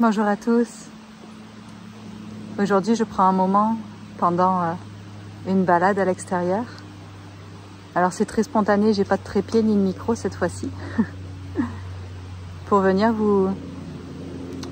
Bonjour à tous. Aujourd'hui, je prends un moment pendant une balade à l'extérieur. Alors c'est très spontané, j'ai pas de trépied ni de micro cette fois-ci. Pour venir vous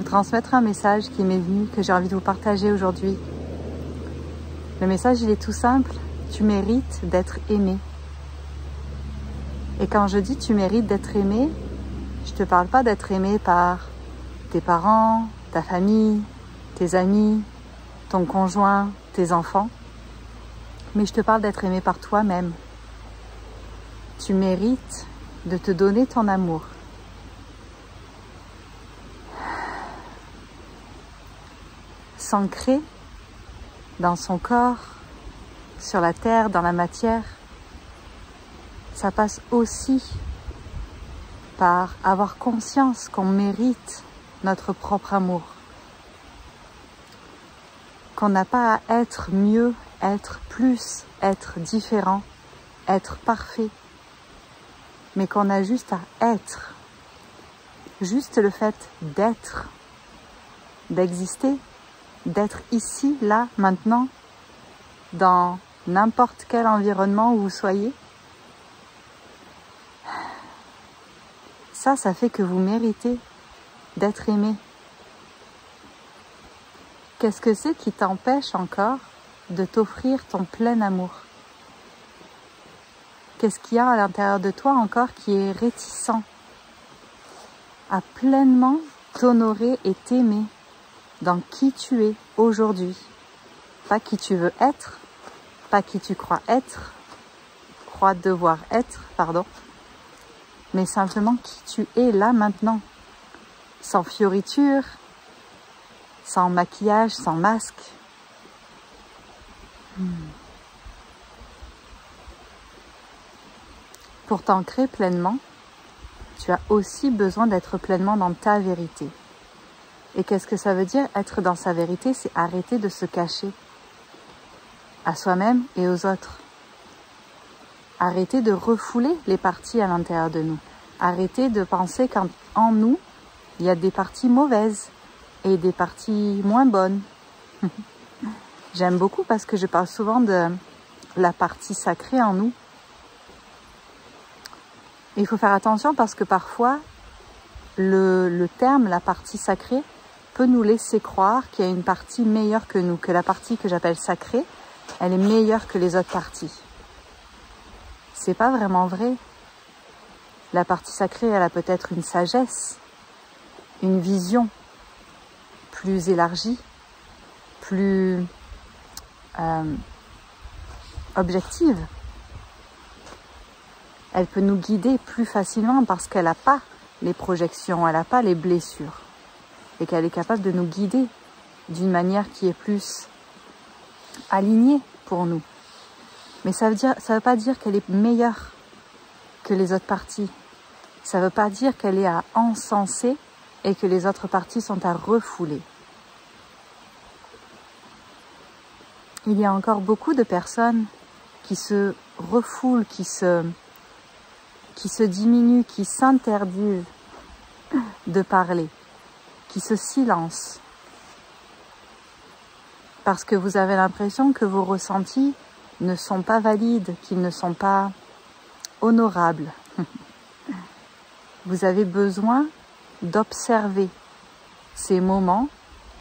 transmettre un message qui m'est venu, que j'ai envie de vous partager aujourd'hui. Le message, il est tout simple. Tu mérites d'être aimé. Et quand je dis tu mérites d'être aimé, je te parle pas d'être aimé par tes parents, ta famille, tes amis, ton conjoint, tes enfants. Mais je te parle d'être aimé par toi-même. Tu mérites de te donner ton amour. S'ancrer dans son corps, sur la terre, dans la matière, ça passe aussi par avoir conscience qu'on mérite notre propre amour. Qu'on n'a pas à être mieux, être plus, être différent, être parfait, mais qu'on a juste à être. Juste le fait d'être, d'exister, d'être ici, là, maintenant, dans n'importe quel environnement où vous soyez. Ça fait que vous méritez d'être aimé. Qu'est-ce que c'est qui t'empêche encore de t'offrir ton plein amour? Qu'est-ce qu'il y a à l'intérieur de toi encore qui est réticent à pleinement t'honorer et t'aimer dans qui tu es aujourd'hui? Pas qui tu veux être, pas qui tu crois devoir être, mais simplement qui tu es là maintenant. Sans fioritures, sans maquillage, sans masque. Pour t'ancrer pleinement, tu as aussi besoin d'être pleinement dans ta vérité. Et qu'est-ce que ça veut dire être dans sa vérité? C'est arrêter de se cacher à soi-même et aux autres. Arrêter de refouler les parties à l'intérieur de nous. Arrêter de penser qu'en nous, il y a des parties mauvaises et des parties moins bonnes. J'aime beaucoup parce que je parle souvent de la partie sacrée en nous. Et il faut faire attention parce que parfois, le terme, la partie sacrée, peut nous laisser croire qu'il y a une partie meilleure que nous, que la partie que j'appelle sacrée, elle est meilleure que les autres parties. C'est pas vraiment vrai. La partie sacrée, elle a peut-être une sagesse, une vision plus élargie, plus objective. Elle peut nous guider plus facilement parce qu'elle n'a pas les projections, elle n'a pas les blessures. Et qu'elle est capable de nous guider d'une manière qui est plus alignée pour nous. Mais ça veut pas dire qu'elle est meilleure que les autres parties. Ça veut pas dire qu'elle est à encenser et que les autres parties sont à refouler. Il y a encore beaucoup de personnes qui se refoulent, qui se diminuent, qui s'interdisent de parler, qui se silencent. Parce que vous avez l'impression que vos ressentis ne sont pas valides, qu'ils ne sont pas honorables. Vous avez besoin d'observer ces moments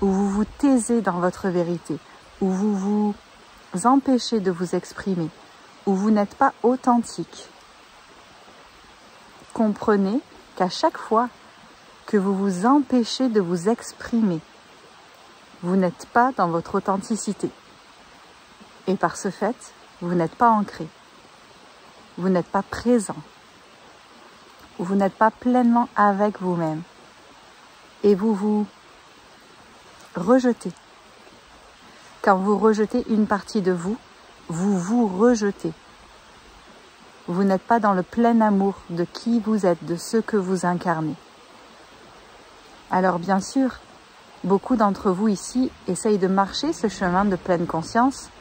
où vous vous taisez dans votre vérité, où vous vous empêchez de vous exprimer, où vous n'êtes pas authentique. Comprenez qu'à chaque fois que vous vous empêchez de vous exprimer, vous n'êtes pas dans votre authenticité. Et par ce fait, vous n'êtes pas ancré. Vous n'êtes pas présent. Vous n'êtes pas pleinement avec vous-même. Et vous vous rejetez. Quand vous rejetez une partie de vous, vous vous rejetez. Vous n'êtes pas dans le plein amour de qui vous êtes, de ce que vous incarnez. Alors bien sûr, beaucoup d'entre vous ici essayent de marcher ce chemin de pleine conscience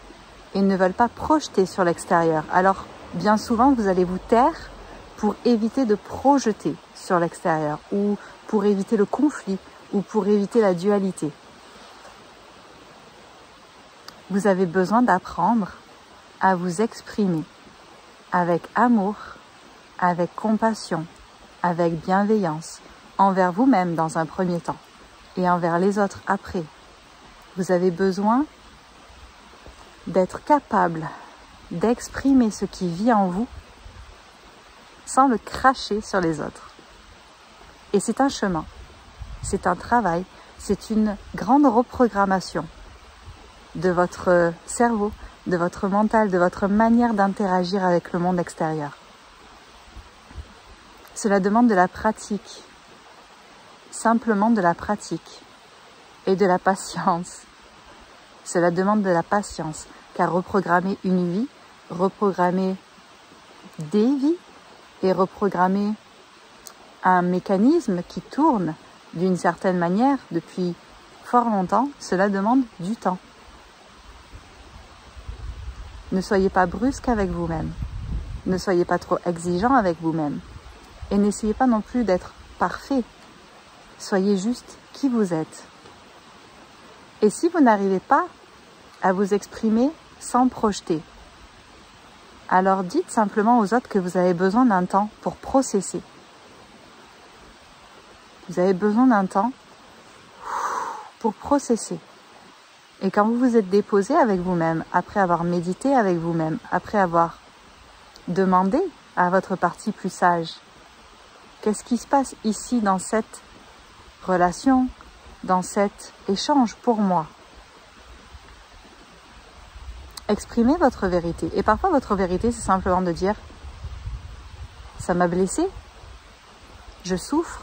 et ne veulent pas projeter sur l'extérieur. Alors bien souvent, vous allez vous taire pour éviter de projeter sur l'extérieur ou pour éviter le conflit ou pour éviter la dualité. Vous avez besoin d'apprendre à vous exprimer avec amour, avec compassion, avec bienveillance, envers vous-même dans un premier temps et envers les autres après. Vous avez besoin d'être capable d'exprimer ce qui vit en vous sans le cracher sur les autres. Et c'est un chemin, c'est un travail, c'est une grande reprogrammation de votre cerveau, de votre mental, de votre manière d'interagir avec le monde extérieur. Cela demande de la pratique, simplement de la pratique et de la patience. Cela demande de la patience, car reprogrammer une vie, reprogrammer des vies et reprogrammer un mécanisme qui tourne d'une certaine manière depuis fort longtemps, cela demande du temps. Ne soyez pas brusque avec vous-même, ne soyez pas trop exigeant avec vous-même et n'essayez pas non plus d'être parfait. Soyez juste qui vous êtes. Et si vous n'arrivez pas à vous exprimer sans projeter, alors dites simplement aux autres que vous avez besoin d'un temps pour processer. Vous avez besoin d'un temps pour processer. Et quand vous vous êtes déposé avec vous-même, après avoir médité avec vous-même, après avoir demandé à votre partie plus sage, qu'est-ce qui se passe ici dans cette relation, dans cet échange pour moi? Exprimez votre vérité. Et parfois, votre vérité, c'est simplement de dire « ça m'a blessé, je souffre,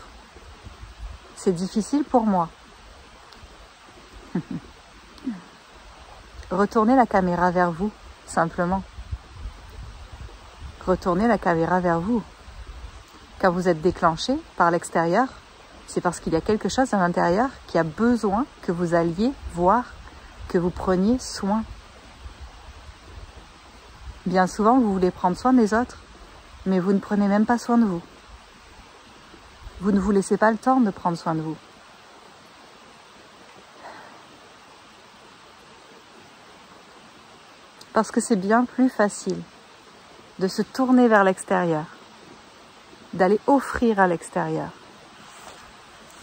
c'est difficile pour moi ». Retournez la caméra vers vous, simplement. Retournez la caméra vers vous. Quand vous êtes déclenché par l'extérieur, c'est parce qu'il y a quelque chose à l'intérieur qui a besoin que vous alliez voir, que vous preniez soin. Bien souvent, vous voulez prendre soin des autres, mais vous ne prenez même pas soin de vous. Vous ne vous laissez pas le temps de prendre soin de vous. Parce que c'est bien plus facile de se tourner vers l'extérieur, d'aller offrir à l'extérieur,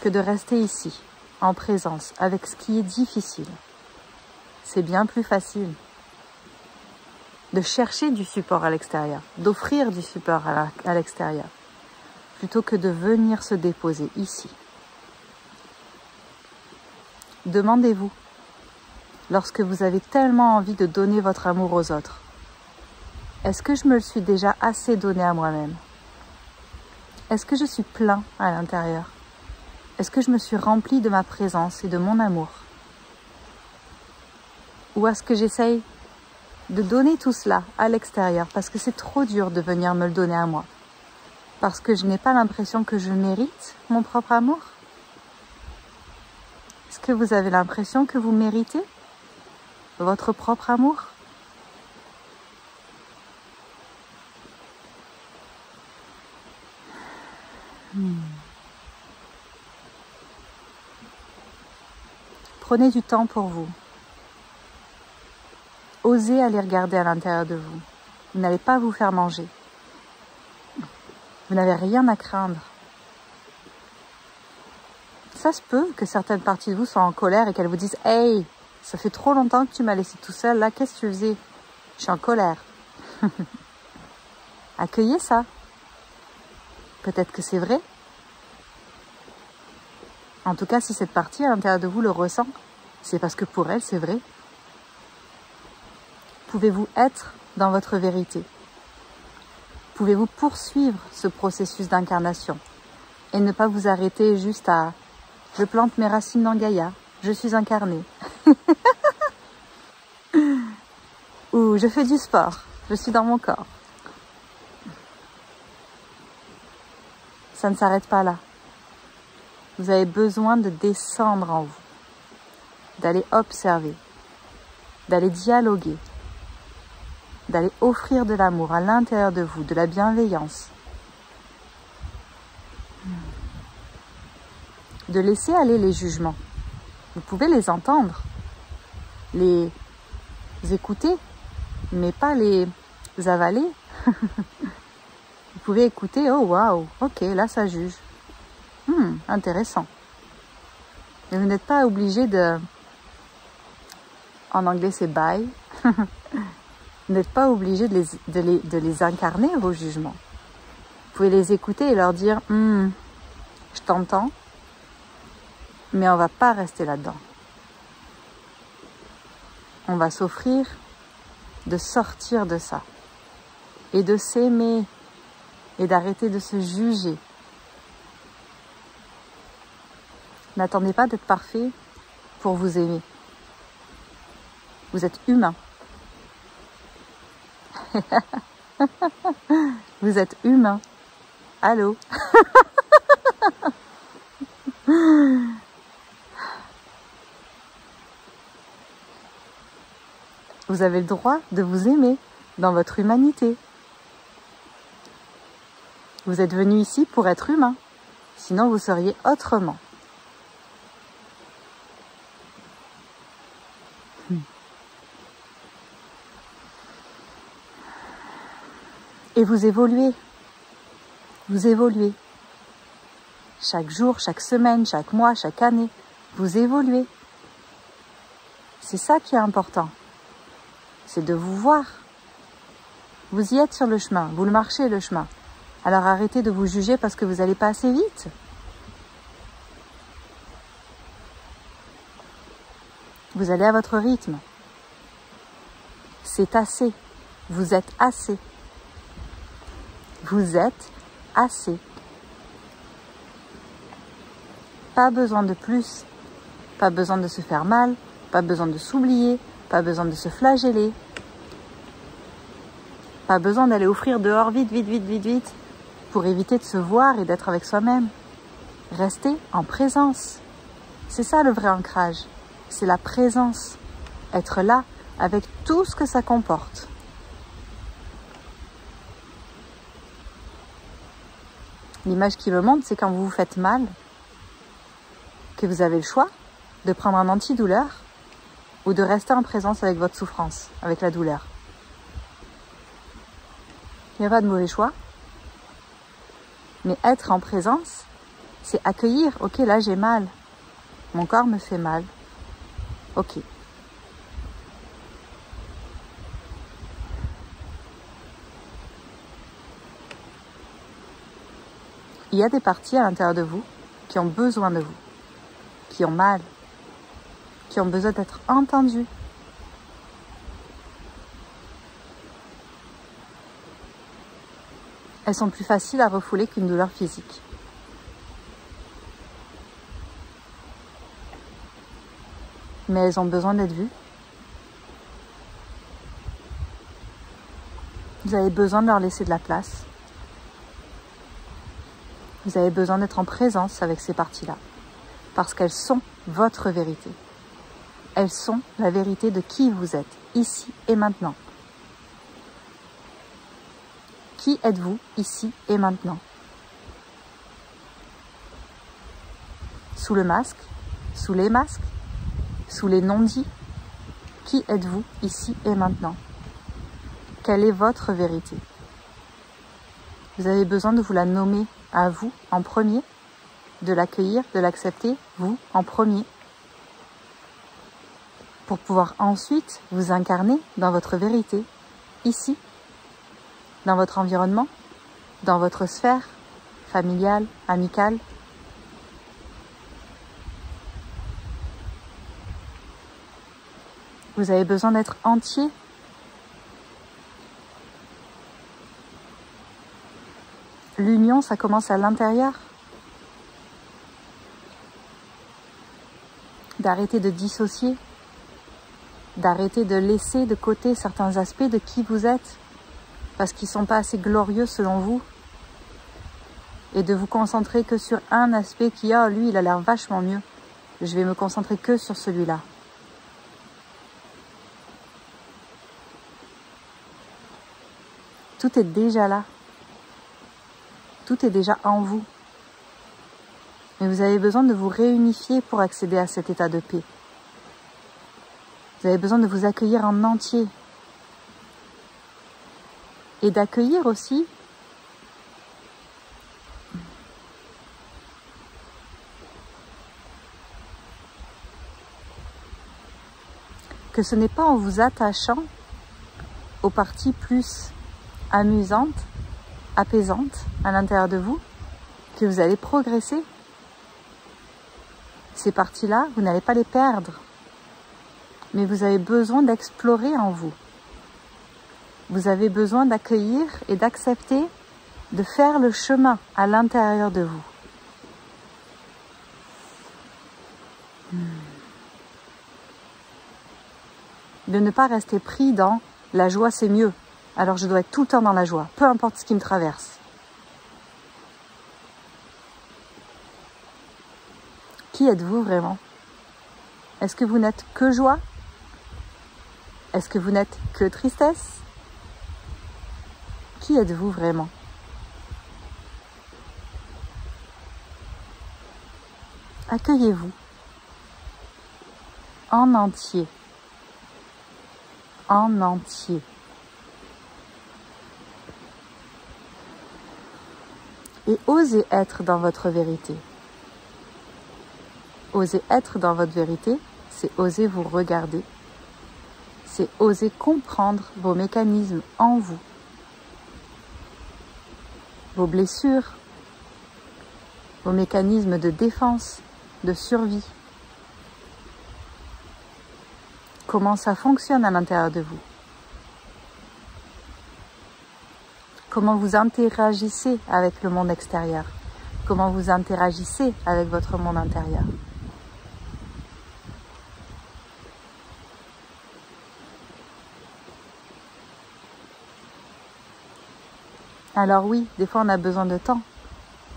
que de rester ici, en présence, avec ce qui est difficile. C'est bien plus facile de chercher du support à l'extérieur, d'offrir du support à l'extérieur, plutôt que de venir se déposer ici. Demandez-vous, lorsque vous avez tellement envie de donner votre amour aux autres, est-ce que je me le suis déjà assez donné à moi-même? Est-ce que je suis plein à l'intérieur? Est-ce que je me suis rempli de ma présence et de mon amour? Ou est-ce que j'essaye de donner tout cela à l'extérieur parce que c'est trop dur de venir me le donner à moi? Parce que je n'ai pas l'impression que je mérite mon propre amour? Est-ce que vous avez l'impression que vous méritez votre propre amour? Prenez du temps pour vous. Osez aller regarder à l'intérieur de vous. Vous n'allez pas vous faire manger. Vous n'avez rien à craindre. Ça se peut que certaines parties de vous soient en colère et qu'elles vous disent « Hey, ça fait trop longtemps que tu m'as laissé tout seul, là, qu'est-ce que tu faisais? Je suis en colère. » Accueillez ça. Peut-être que c'est vrai. En tout cas, si cette partie à l'intérieur de vous le ressent, c'est parce que pour elle, c'est vrai. Pouvez-vous être dans votre vérité? Pouvez-vous poursuivre ce processus d'incarnation et ne pas vous arrêter juste à « je plante mes racines dans Gaïa, je suis incarnée » ou « je fais du sport, je suis dans mon corps ». Ça ne s'arrête pas là. Vous avez besoin de descendre en vous, d'aller observer, d'aller dialoguer, d'aller offrir de l'amour à l'intérieur de vous, de la bienveillance. de laisser aller les jugements. Vous pouvez les entendre, les écouter, mais pas les avaler. Vous pouvez écouter, oh waouh, ok, là ça juge. Intéressant. Et vous n'êtes pas obligé de... En anglais c'est bye. Vous n'êtes pas obligé de les incarner, vos jugements. Vous pouvez les écouter et leur dire, je t'entends, mais on ne va pas rester là-dedans. On va s'offrir de sortir de ça et de s'aimer et d'arrêter de se juger. N'attendez pas d'être parfait pour vous aimer. Vous êtes humain. Vous êtes humain. Allô? Vous avez le droit de vous aimer dans votre humanité. Vous êtes venu ici pour être humain. Sinon, vous seriez autrement. Et vous évoluez. Vous évoluez. Chaque jour, chaque semaine, chaque mois, chaque année, vous évoluez. C'est ça qui est important. C'est de vous voir. Vous y êtes sur le chemin, vous le marchez le chemin. Alors arrêtez de vous juger parce que vous n'allez pas assez vite. Vous allez à votre rythme. C'est assez. Vous êtes assez. Vous êtes assez. Pas besoin de plus. Pas besoin de se faire mal. Pas besoin de s'oublier. Pas besoin de se flageller. Pas besoin d'aller offrir dehors vite, vite, vite, vite, vite. Pour éviter de se voir et d'être avec soi-même. Restez en présence. C'est ça le vrai ancrage. C'est la présence. Être là avec tout ce que ça comporte. L'image qui me montre, c'est quand vous vous faites mal, que vous avez le choix de prendre un antidouleur ou de rester en présence avec votre souffrance, avec la douleur. Il n'y a pas de mauvais choix. Mais être en présence, c'est accueillir. Ok, là j'ai mal. Mon corps me fait mal. Ok. Il y a des parties à l'intérieur de vous qui ont besoin de vous, qui ont mal, qui ont besoin d'être entendues. Elles sont plus faciles à refouler qu'une douleur physique. Mais elles ont besoin d'être vues. Vous avez besoin de leur laisser de la place. Vous avez besoin d'être en présence avec ces parties-là. Parce qu'elles sont votre vérité. Elles sont la vérité de qui vous êtes, ici et maintenant. Qui êtes-vous ici et maintenant? Sous le masque, sous les masques, sous les non-dits, qui êtes-vous ici et maintenant? Quelle est votre vérité? Vous avez besoin de vous la nommer à vous en premier, de l'accueillir, de l'accepter, vous en premier, pour pouvoir ensuite vous incarner dans votre vérité, ici, dans votre environnement, dans votre sphère familiale, amicale. Vous avez besoin d'être entier. L'union, ça commence à l'intérieur. D'arrêter de dissocier, d'arrêter de laisser de côté certains aspects de qui vous êtes, parce qu'ils ne sont pas assez glorieux selon vous, et de vous concentrer que sur un aspect qui, ah, lui, il a l'air vachement mieux. Je vais me concentrer que sur celui-là. Tout est déjà là. Tout est déjà en vous. Mais vous avez besoin de vous réunifier pour accéder à cet état de paix. Vous avez besoin de vous accueillir en entier. Et d'accueillir aussi que ce n'est pas en vous attachant aux parties plus amusantes, apaisantes à l'intérieur de vous que vous allez progresser. Ces parties-là, vous n'allez pas les perdre, mais vous avez besoin d'explorer en vous. Vous avez besoin d'accueillir et d'accepter de faire le chemin à l'intérieur de vous. De ne pas rester pris dans « la joie c'est mieux », alors je dois être tout le temps dans la joie, peu importe ce qui me traverse. Qui êtes-vous vraiment? Est-ce que vous n'êtes que joie? Est-ce que vous n'êtes que tristesse? Qui êtes-vous vraiment? Accueillez-vous en entier. En entier. Et osez être dans votre vérité. Oser être dans votre vérité, c'est oser vous regarder. C'est oser comprendre vos mécanismes en vous. Vos blessures, vos mécanismes de défense, de survie. Comment ça fonctionne à l'intérieur de vous. Comment vous interagissez avec le monde extérieur. Comment vous interagissez avec votre monde intérieur. Alors oui, des fois on a besoin de temps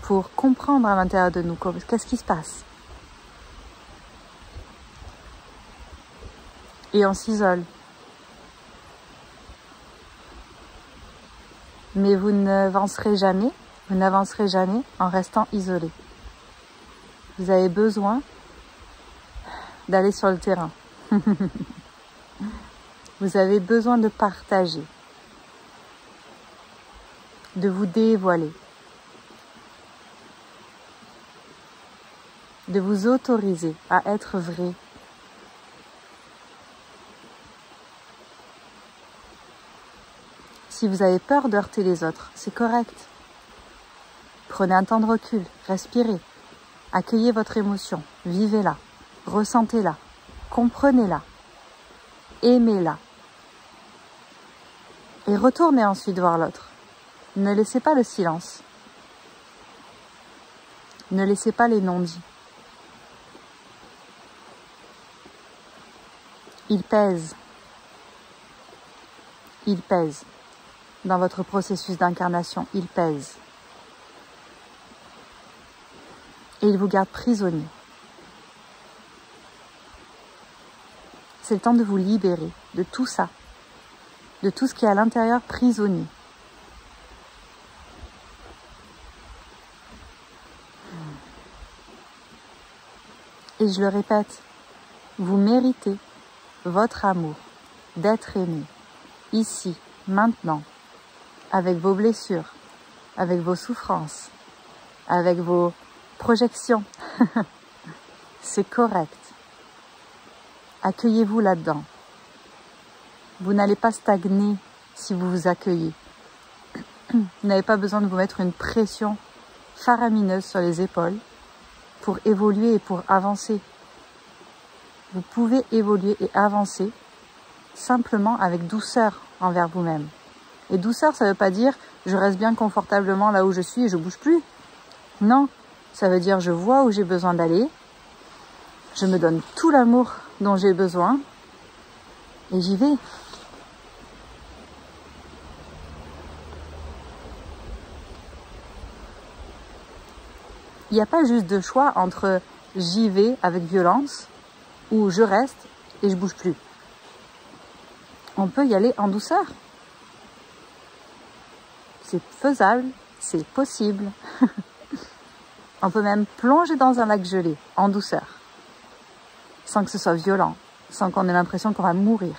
pour comprendre à l'intérieur de nous qu'est-ce qui se passe. Et on s'isole. Mais vous n'avancerez jamais en restant isolé. Vous avez besoin d'aller sur le terrain. Vous avez besoin de partager. De vous dévoiler, de vous autoriser à être vrai. Si vous avez peur de heurter les autres, c'est correct. Prenez un temps de recul, respirez, accueillez votre émotion, vivez-la, ressentez-la, comprenez-la, aimez-la. Et retournez ensuite voir l'autre. Ne laissez pas le silence. Ne laissez pas les non-dits. Ils pèsent. Ils pèsent. Dans votre processus d'incarnation, ils pèsent. Et ils vous gardent prisonniers. C'est le temps de vous libérer de tout ça. De tout ce qui est à l'intérieur prisonnier. Et je le répète, vous méritez votre amour, d'être aimé, ici, maintenant, avec vos blessures, avec vos souffrances, avec vos projections. C'est correct. Accueillez-vous là-dedans. Vous n'allez pas stagner si vous vous accueillez. Vous n'avez pas besoin de vous mettre une pression faramineuse sur les épaules pour évoluer et pour avancer. Vous pouvez évoluer et avancer simplement avec douceur envers vous-même. Et douceur, ça ne veut pas dire je reste bien confortablement là où je suis et je ne bouge plus. Non, ça veut dire je vois où j'ai besoin d'aller, je me donne tout l'amour dont j'ai besoin et j'y vais. Il n'y a pas juste de choix entre j'y vais avec violence ou je reste et je bouge plus. On peut y aller en douceur. C'est faisable, c'est possible. On peut même plonger dans un lac gelé, en douceur, sans que ce soit violent, sans qu'on ait l'impression qu'on va mourir.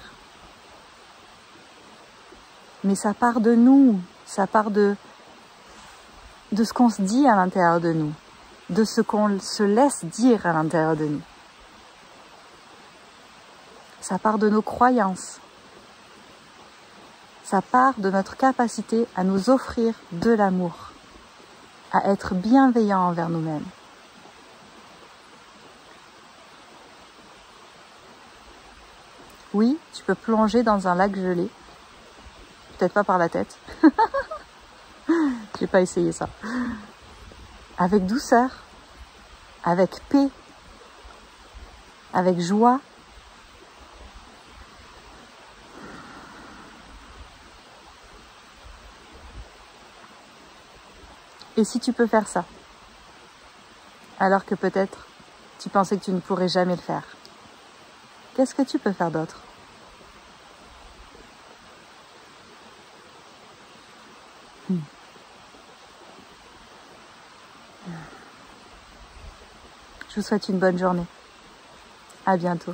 Mais ça part de nous, ça part de ce qu'on se dit à l'intérieur de nous, de ce qu'on se laisse dire à l'intérieur de nous. Ça part de nos croyances. Ça part de notre capacité à nous offrir de l'amour, à être bienveillant envers nous-mêmes. Oui, tu peux plonger dans un lac gelé, peut-être pas par la tête. J'ai pas essayé ça. Avec douceur, avec paix, avec joie. Et si tu peux faire ça, alors que peut-être tu pensais que tu ne pourrais jamais le faire, qu'est-ce que tu peux faire d'autre? Je vous souhaite une bonne journée. À bientôt.